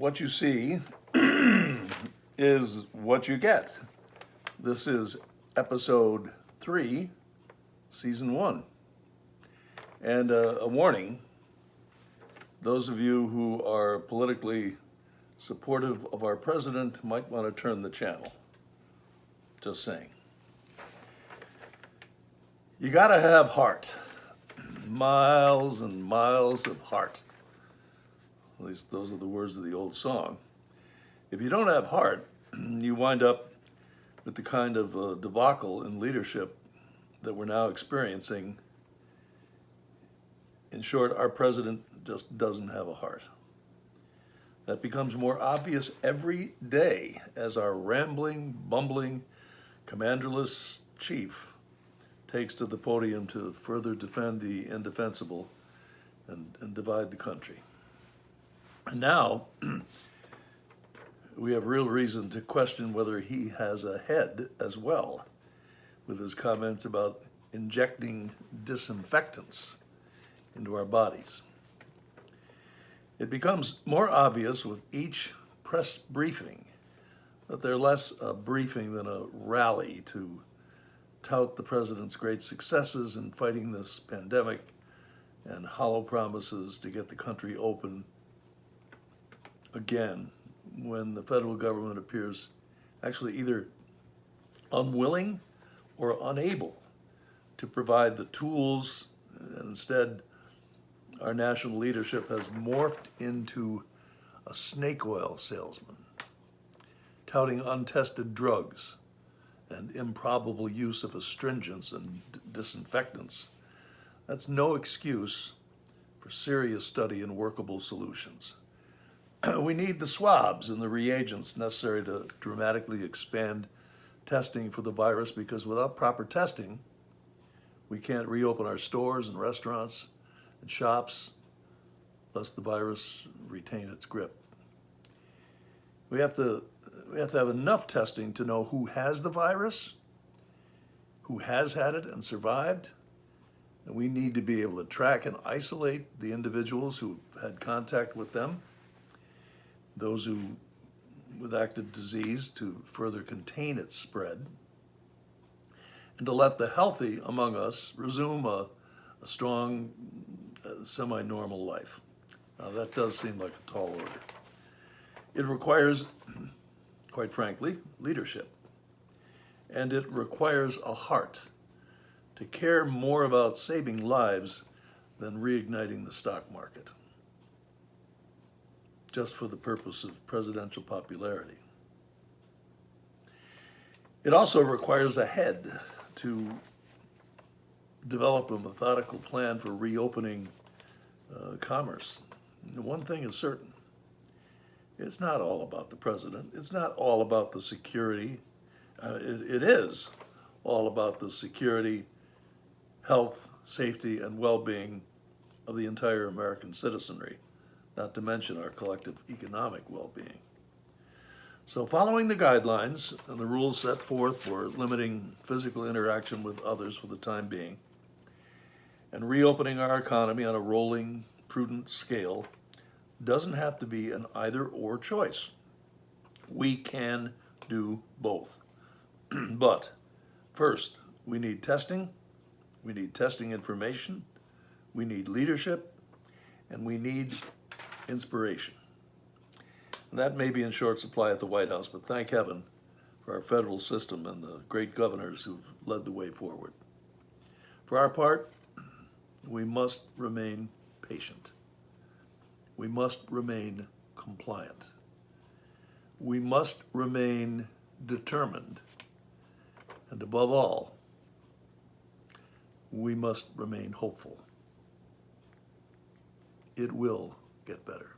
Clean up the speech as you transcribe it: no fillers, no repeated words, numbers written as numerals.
What you see is what you get. This is episode 3, season 1. And a warning, those of you who are politically supportive of our president might want to turn the channel. Just saying. You gotta have heart. Miles and miles of heart. At least those are the words of the old song. If you don't have heart, you wind up with the kind of debacle in leadership that we're now experiencing. In short, our president just doesn't have a heart. That becomes more obvious every day as our rambling, bumbling, commanderless chief takes to the podium to further defend the indefensible and divide the country. And now, we have real reason to question whether he has a head as well, with his comments about injecting disinfectants into our bodies. It becomes more obvious with each press briefing that they're less a briefing than a rally to tout the president's great successes in fighting this pandemic and hollow promises to get the country open again when the federal government appears actually either unwilling or unable to provide the tools, and instead our national leadership has morphed into a snake oil salesman, touting untested drugs and improbable use of astringents and disinfectants. That's no excuse for serious study and workable solutions. We need the swabs and the reagents necessary to dramatically expand testing for the virus, because without proper testing, we can't reopen our stores and restaurants and shops, lest the virus retain its grip. We have to have enough testing to know who has the virus, who has had it and survived, and we need to be able to track and isolate the individuals who had contact with them, those who with active disease to further contain its spread, and to let the healthy among us resume a strong, semi-normal life. Now that does seem like a tall order. It requires, quite frankly, leadership. And it requires a heart to care more about saving lives than reigniting the stock market, just for the purpose of presidential popularity. It also requires a head to develop a methodical plan for reopening commerce. And one thing is certain. It's not all about the president. It's not all about the security. It is all about the security, health, safety, and well-being of the entire American citizenry, not to mention our collective economic well-being. So following the guidelines and the rules set forth for limiting physical interaction with others for the time being, and reopening our economy on a rolling, prudent scale doesn't have to be an either-or choice. We can do both. But first, we need testing information, we need leadership, and we need inspiration. And that may be in short supply at the White House, but thank heaven for our federal system and the great governors who've led the way forward. For our part, we must remain patient. We must remain compliant. We must remain determined. And above all, we must remain hopeful. It will get better.